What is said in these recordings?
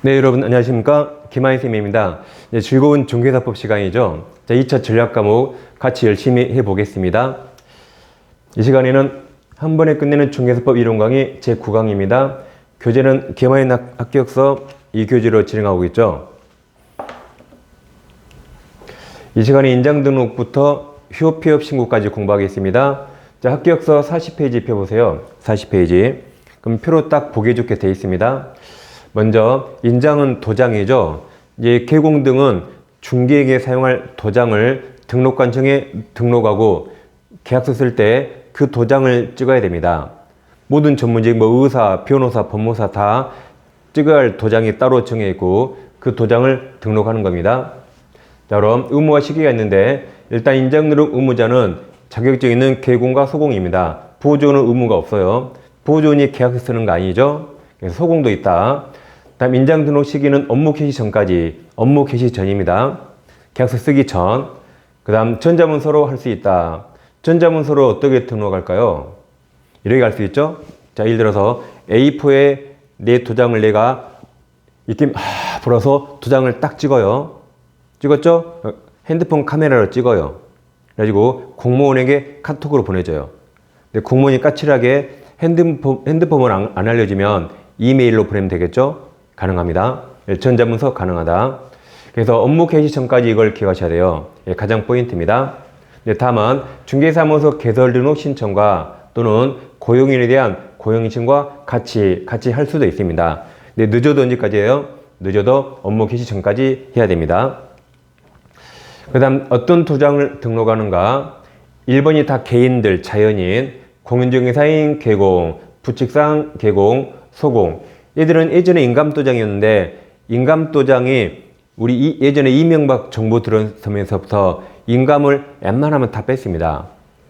네, 여러분 안녕하십니까? 김하인 쌤입니다. 네, 즐거운 중개사법 시간이죠. 자, 2차 전략 과목 같이 열심히 해보겠습니다. 이 시간에는 한 번에 끝내는 중개사법 이론 강의 제9강입니다. 교재는 김하인 합격서 이 교재로 진행하고 있죠. 이 시간에 인장 등록부터 휴업 폐업 신고까지 공부하겠습니다. 자, 합격서 40페이지 펴보세요. 40페이지. 그럼 표로 딱 보기 좋게 되어 있습니다. 먼저 인장은 도장이죠. 이제 개공 등은 중개에게 사용할 도장을 등록관청에 등록하고 계약서 쓸 때 그 도장을 찍어야 됩니다. 모든 전문직 의사, 변호사, 법무사 다 찍어야 할 도장이 따로 정해 있고 그 도장을 등록하는 겁니다. 자, 그럼 의무와 시기가 있는데 일단 인장 등록 의무자는 자격증 있는 개공과 소공입니다. 보조는 의무가 없어요. 보조원이 계약서 쓰는 거 아니죠. 그래서 소공도 있다. 다음 인장 등록 시기는 업무 개시 전까지, 업무 개시 전입니다. 계약서 쓰기 전. 그 다음 전자문서로 할 수 있다. 전자문서로 어떻게 등록할까요? 이렇게 할 수 있죠. 자, 예를 들어서 A4에 내 도장을 내가 이렇게 불어서 도장을 딱 찍어요. 찍었죠? 핸드폰 카메라로 찍어요. 그래가지고 공무원에게 카톡으로 보내줘요. 근데 공무원이 까칠하게 핸드폰을 안 알려주면 이메일로 보내면 되겠죠? 가능합니다. 전자문서 가능하다. 그래서 업무 개시 전까지 이걸 기억하셔야 돼요. 가장 포인트입니다. 다음은 중개사무소 개설 등록 신청과 또는 고용인에 대한 고용인증과 같이 할 수도 있습니다. 근데 늦어도 언제까지예요? 늦어도 업무 개시 전까지 해야 됩니다. 그 다음 어떤 도장을 등록하는가? 1번이 다 개인들, 자연인, 공인중개사인 개공, 부칙상 개공, 소공. 얘들은 예전에 인감도장이었는데 인감도장이 우리 예전에 이명박 정부 들어서면서부터 인감을 웬만하면 다 뺐습니다.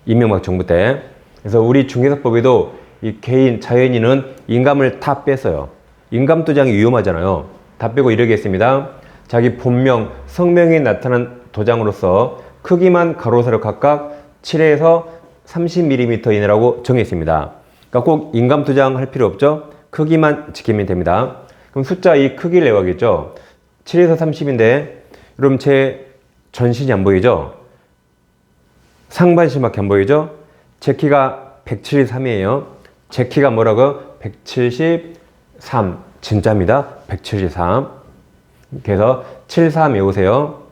이명박 정부 때. 그래서 우리 중개사법에도 이 개인, 자연인은 인감을 다 뺐어요. 인감도장이 위험하잖아요. 다 빼고 이렇게 했습니다. 자기 본명, 성명이 나타난 도장으로서 크기만 가로 세로 각각 7에서 30mm 이내라고 정했습니다. 그러니까 꼭 인감도장 할 필요 없죠. 크기만 지키면 됩니다. 그럼 숫자 이 크기를 내야겠죠. 7에서 30인데 여러분 제 전신이 안 보이죠? 상반신밖에 안 보이죠? 제 키가 173이에요. 제 키가 뭐라고? 173. 진짜입니다. 173. 그래서 73 외우세요.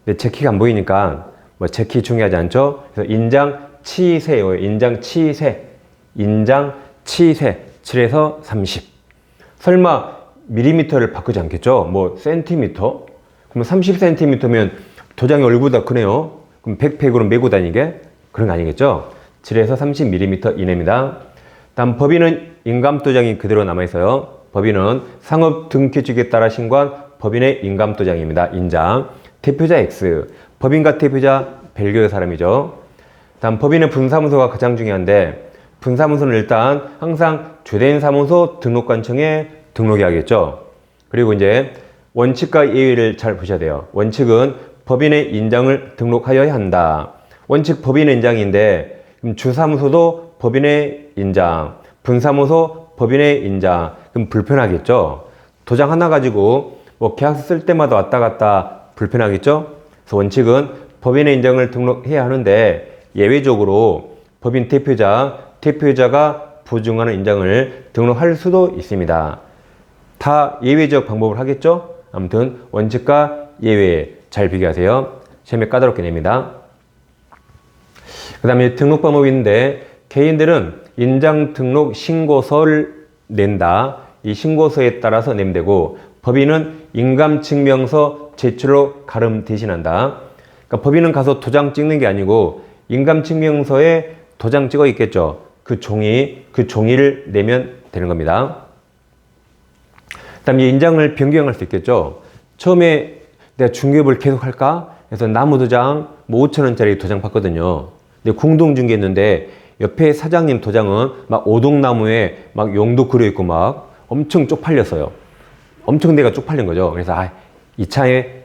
근데 제 키가 안 보이니까 뭐 제 키 중요하지 않죠? 그래서 인장 치세요. 인장 치세. 인장 치세. 7에서 30. 설마 밀리미터를 바꾸지 않겠죠? 뭐 센티미터? 그럼 30cm면 도장이 얼굴보다 크네요. 그럼 백팩으로 메고 다니게? 그런 거 아니겠죠? 7에서 30mm 이내입니다. 다음 법인은 인감도장이 그대로 남아있어요. 법인은 상업등기주기에 따라 신고한 법인의 인감도장입니다. 인장. 대표자 X. 법인과 대표자 별개의 사람이죠. 다음 법인의 분사무소가 가장 중요한데 분사무소는 일단 항상 주된 사무소 등록관청에 등록해야겠죠. 그리고 이제 원칙과 예외를 잘 보셔야 돼요. 원칙은 법인의 인장을 등록하여야 한다. 원칙 법인의 인장인데 그럼 주사무소도 법인의 인장, 분사무소 법인의 인장. 그럼 불편하겠죠. 도장 하나 가지고 뭐 계약서 쓸 때마다 왔다 갔다 불편하겠죠. 그래서 원칙은 법인의 인장을 등록해야 하는데 예외적으로 법인 대표자가 보증하는 인장을 등록할 수도 있습니다. 다 예외적 방법을 하겠죠? 아무튼 원칙과 예외 잘 비교하세요. 시험에 까다롭게 냅니다. 그 다음에 등록 방법이 있는데 개인들은 인장 등록 신고서를 낸다. 이 신고서에 따라서 내면 되고 법인은 인감증명서 제출로 가름 대신한다. 그러니까 법인은 가서 도장 찍는 게 아니고 인감증명서에 도장 찍어 있겠죠. 그 종이를 내면 되는 겁니다. 그다음에 인장을 변경할 수 있겠죠. 처음에 내가 중개업을 계속 할까? 그래서 나무도장 뭐 5,000원짜리 도장 봤거든요. 근데 공동중개했는데 옆에 사장님 도장은 막 오동나무에 막 용도 그려있고 막 엄청 쪽팔렸어요. 엄청 내가 쪽팔린 거죠. 그래서 이 차에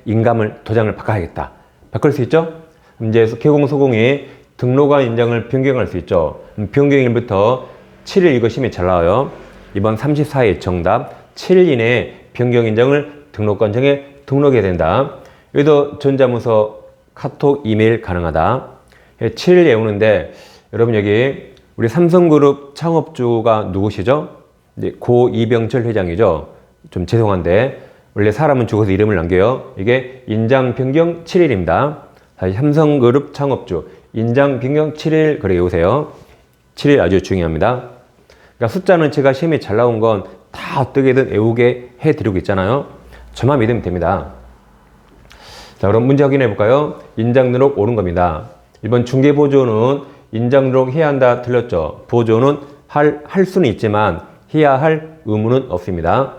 도장을 바꿔야겠다. 바꿀 수 있죠? 이제 개공, 소공이 등록한 인장을 변경할 수 있죠. 변경일부터 7일 이거 시험에 잘 나와요. 이번 34회 정답 7일 이내에 변경 인정을 등록관청에 등록해야 된다. 여기도 전자문서, 카톡, 이메일 가능하다. 7일 외우는데 여러분 여기 우리 삼성그룹 창업주가 누구시죠? 이제 고 이병철 회장이죠. 좀 죄송한데 원래 사람은 죽어서 이름을 남겨요. 이게 인장 변경 7일입니다. 다시 삼성그룹 창업주 인장 변경 7일 그래 외우세요. 7일 아주 중요합니다. 그러니까 숫자는 제가 시험에 잘 나온 건 다 어떻게든 외우게 해드리고 있잖아요. 저만 믿으면 됩니다. 자, 그럼 문제 확인해 볼까요? 인장 등록 옳은 겁니다. 1번 중개보조는 인장 등록 해야 한다 틀렸죠. 보조는 할 수는 있지만 해야 할 의무는 없습니다.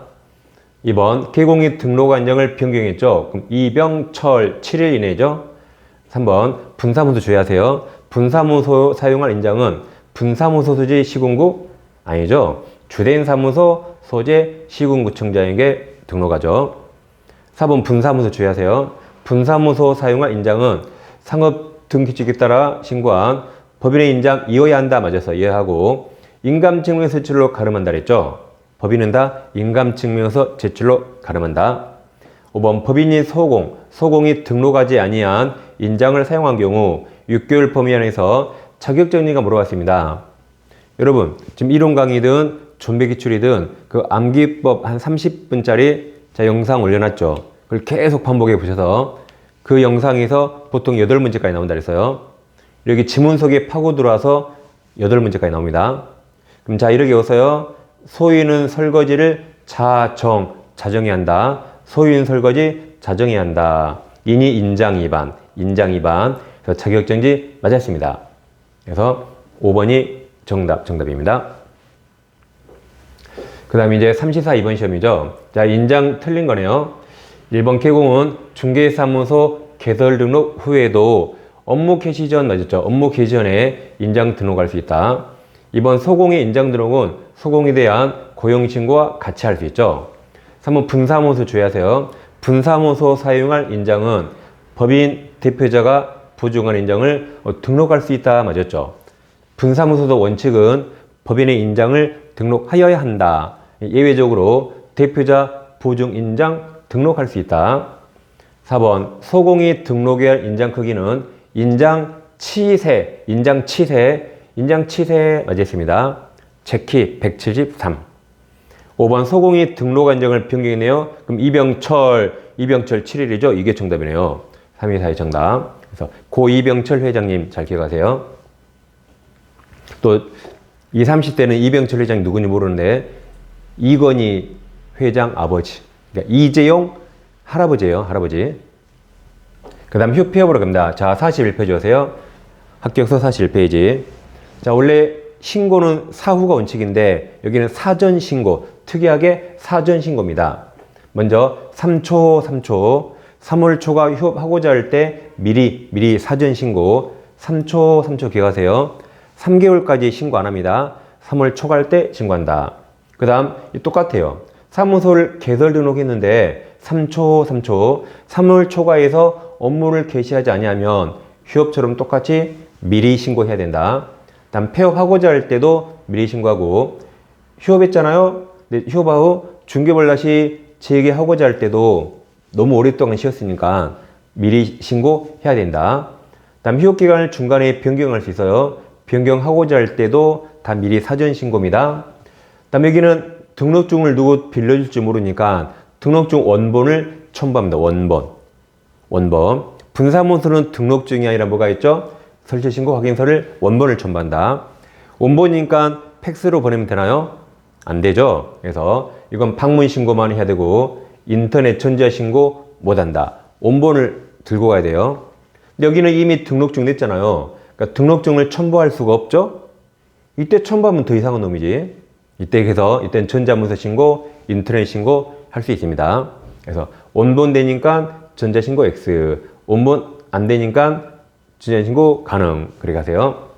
2번 개공이 등록안정을 변경했죠. 그럼 이병철 7일 이내죠. 3번 분사무소 주의하세요. 분사무소 사용할 인장은 분사무소 소재 시군구 아니죠. 주된 사무소 소재 시군구청장에게 등록하죠. 4번 분사무소 주의하세요. 분사무소 사용할 인장은 상업 등기칙에 따라 신고한 법인의 인장 이어야 한다 맞아서 이해하고 인감증명서 제출로 가름한다 그랬죠. 법인은 다 인감증명서 제출로 가름한다. 5번 법인이 소공이 등록하지 아니한 인장을 사용한 경우 6개월 범위 안에서 자격정지가 물어봤습니다. 여러분 지금 이론 강의든 존배 기출이든 그 암기법 한 30분짜리 영상 올려놨죠. 그걸 계속 반복해 보셔서 그 영상에서 보통 8문제까지 나온다 그랬어요. 여기 지문 속에 파고 들어와서 8문제까지 나옵니다. 그럼 자 이렇게 외웠어요. 소유는 설거지를 자정해야 한다. 소유인 설거지 자정해야 한다. 인이 인장 위반. 그래서 자격정지 맞았습니다. 그래서 5번이 정답입니다. 그 다음에 이제 3시사 2번 시험이죠. 자, 인장 틀린 거네요. 1번 개공은 중개사무소 개설 등록 후에도 업무 개시 전 맞았죠. 업무 개시 전에 인장 등록할 수 있다. 2번 소공의 인장 등록은 소공에 대한 고용신고와 같이 할 수 있죠. 3번 분사무소 주의하세요. 분사무소 사용할 인장은 법인 대표자가 부중한 인장을 등록할 수 있다 맞았죠. 분사무소도 원칙은 법인의 인장을 등록하여야 한다. 예외적으로 대표자 부중 인장 등록할 수 있다. 4번 소공이 등록해야 할 인장 크기는 인장 치세 맞았습니다. 제 키 173. 5번 소공이 등록 안정을 변경했네요. 그럼 이병철 7일이죠. 이게 정답이네요. 3위 4위 정답. 그래서 고 이병철 회장님 잘 기억하세요. 또 20, 30대는 이병철 회장이 누군지 모르는데 이건희 회장 아버지. 그러니까 이재용 할아버지예요. 할아버지. 그 다음 휴폐업으로 갑니다. 자 41페이지 오세요. 합격서 41페이지. 자 원래 신고는 사후가 원칙인데 여기는 사전 신고. 특이하게 사전 신고입니다. 먼저 3월 초가 휴업하고자 할 때 미리 사전 신고. 3초 기억하세요. 3개월까지 신고 안 합니다. 3월 초가 할 때 신고한다. 그 다음 똑같아요. 사무소를 개설 등록했는데 3월 초과해서 업무를 개시하지 아니하면 휴업처럼 똑같이 미리 신고해야 된다. 다음 폐업하고자 할 때도 미리 신고하고 휴업했잖아요. 근데 휴업 후 중개벌 다시 재개하고자 할 때도 너무 오랫동안 쉬었으니까 미리 신고해야 된다. 다음 휴업기간을 중간에 변경할 수 있어요. 변경하고자 할 때도 다 미리 사전 신고입니다. 다음 여기는 등록증을 누구 빌려줄지 모르니까 등록증 원본을 첨부합니다. 원본. 분사무소는 등록증이 아니라 뭐가 있죠? 설치신고 확인서를 원본을 첨부한다. 원본이니까 팩스로 보내면 되나요? 안 되죠. 그래서 이건 방문 신고만 해야 되고 인터넷 전자 신고 못한다. 원본을 들고 가야 돼요. 근데 여기는 이미 등록증 냈잖아요. 그러니까 등록증을 첨부할 수가 없죠. 이때 첨부하면 더 이상한 놈이지. 이때는 전자문서 신고, 인터넷 신고 할 수 있습니다. 그래서 원본 되니까 전자신고 X, 원본 안 되니까 전자신고 가능. 그렇게 하세요.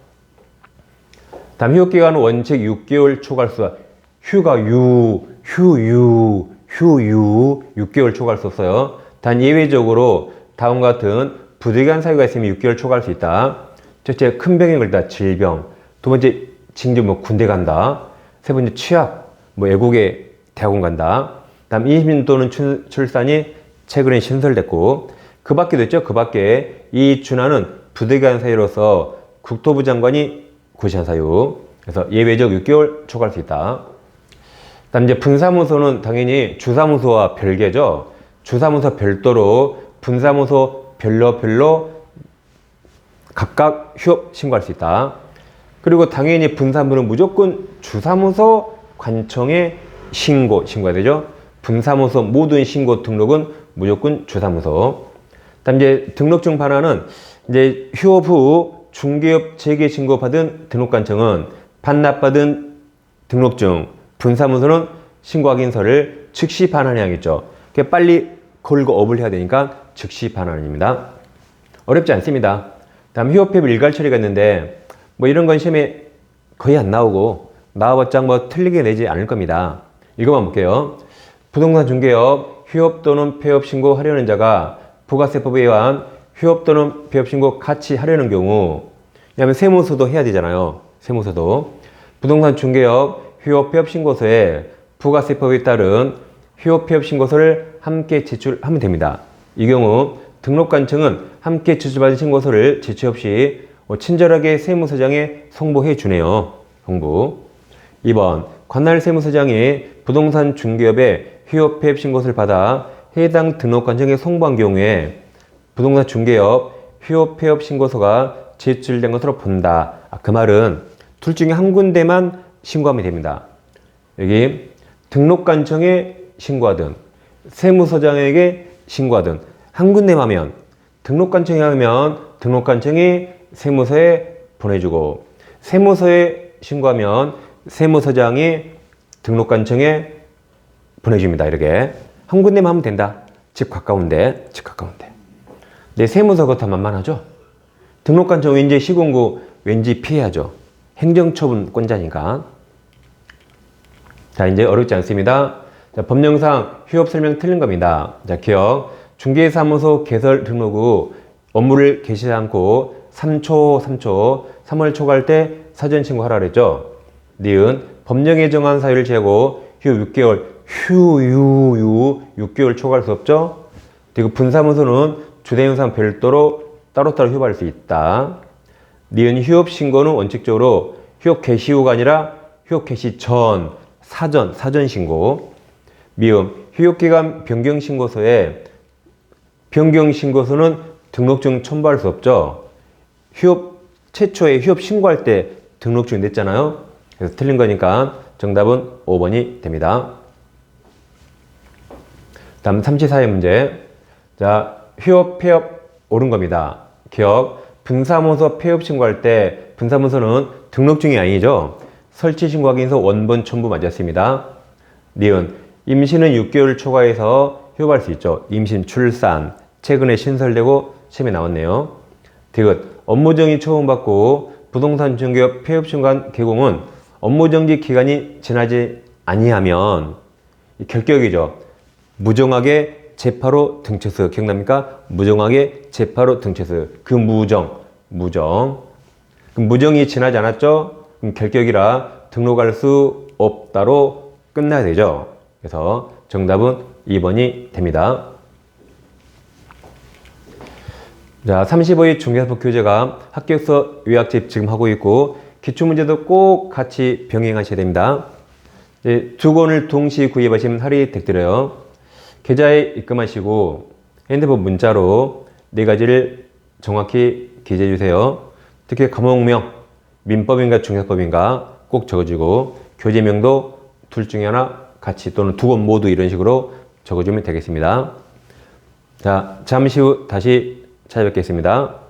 다음 휴업기간은 원칙 6개월 초과할 수, 휴가 6개월 초과할 수 없어요. 단 예외적으로 다음과 같은 부득이한 사유가 있으면 6개월 초과할 수 있다. 첫째, 큰 병에 걸리다, 질병. 두 번째, 징조, 군대 간다. 세 번째, 취약, 외국에 대학원 간다. 다음 임신 또는 출산이 최근에 신설됐고 그 밖에도 있죠. 그 밖에 이 준하는 부득이한 사유로서 국토부 장관이 고시한 사유. 그래서 예외적 6개월 초과할 수 있다. 다음 이제 분사무소는 당연히 주사무소와 별개죠. 주사무소 별도로 분사무소 별로 각각 휴업 신고할 수 있다. 그리고 당연히 분사무소는 무조건 주사무소 관청에 신고해야 되죠. 분사무소 모든 신고 등록은 무조건 주사무소. 다음 이제 등록증 반환은 이제 휴업 후 중개업 재개 신고 받은 등록관청은 반납받은 등록증, 분사무소는 신고 확인서를 즉시 반환해야겠죠. 빨리 걸고 업을 해야 되니까 즉시 반환입니다. 어렵지 않습니다. 다음 휴업폐업 일괄 처리가 있는데 뭐 이런 건 시험에 거의 안 나오고 나와봤자 뭐 틀리게 내지 않을 겁니다. 이거만 볼게요. 부동산 중개업 휴업 또는 폐업 신고하려는 자가 부가세법에 의한 휴업 또는 폐업 신고 같이 하려는 경우, 왜냐하면 세무서도 해야 되잖아요. 세무서도. 부동산 중개업 휴업 폐업 신고서에 부가세법에 따른 휴업 폐업 신고서를 함께 제출하면 됩니다. 이 경우 등록관청은 함께 제출받은 신고서를 제출 없이 친절하게 세무서장에 송부해 주네요. 송부. 2번 관할 세무서장이 부동산 중개업의 휴업 폐업 신고서를 받아 해당 등록관청에 송부한 경우에 부동산 중개업 휴업 폐업 신고서가 제출된 것으로 본다. 그 말은 둘 중에 한 군데만 신고하면 됩니다. 여기 등록관청에 신고하든 세무서장에게 신고하든 한 군데만 하면 등록관청에 하면 등록관청이 세무서에 보내주고 세무서에 신고하면 세무서장이 등록관청에 보내줍니다. 이렇게 한 군데만 하면 된다. 집 가까운데. 내 세무서 그렇다 만만하죠. 등록관청 왠지 시공구 왠지 피해야죠. 행정처분권자니까. 자, 이제 어렵지 않습니다. 자, 법령상 휴업 설명 틀린 겁니다. 자, 기억. 중개사무소 개설 등록 후 업무를 개시하지 않고 3월 초과할 때 사전 신고하라 그랬죠. 니은 법령에 정한 사유를 제하고 휴 6개월 6개월 초과할 수 없죠. 그리고 분사무소는 주대행상 별도로 따로따로 휴업할 수 있다. 니은 휴업 신고는 원칙적으로 휴업 개시 후가 아니라 휴업 개시 전 사전 신고. 미음 휴업기간 변경 신고서에 변경 신고서는 등록증 첨부할 수 없죠. 최초에 휴업 신고할 때 등록증 냈잖아요. 그래서 틀린 거니까 정답은 5번이 됩니다. 다음 34의 문제. 자, 휴업 폐업 옳은 겁니다. 기억. 분사무소 폐업 신고할 때 분사무소는 등록증이 아니죠. 설치 신고 확인서 원본 첨부 맞았습니다. 니은 임신은 6개월 초과해서 휴업할 수 있죠. 임신, 출산, 최근에 신설되고 시험에 나왔네요. 디귿 업무정지 처분받고 부동산 중개업 폐업 신고한 개공은 업무정지 기간이 지나지 아니하면 결격이죠. 무정하게 재파로 등체수 기억납니까? 무정하게 재파로 등체수 그 무정. 그럼 무정이 지나지 않았죠? 그럼 결격이라 등록할 수 없다로 끝나야 되죠. 그래서 정답은 2번이 됩니다. 자, 35의 중개사법 교재가 합격서 요약집 지금 하고 있고 기출문제도 꼭 같이 병행하셔야 됩니다. 두 권을 동시에 구입하시면 할인 댁드려요. 계좌에 입금하시고 핸드폰 문자로 4가지를 정확히 기재해 주세요. 특히 과목명, 민법인가 중개사법인가 꼭 적어주고 교재명도 둘 중에 하나 같이 또는 두 권 모두 이런 식으로 적어주면 되겠습니다. 자, 잠시 후 다시 찾아뵙겠습니다.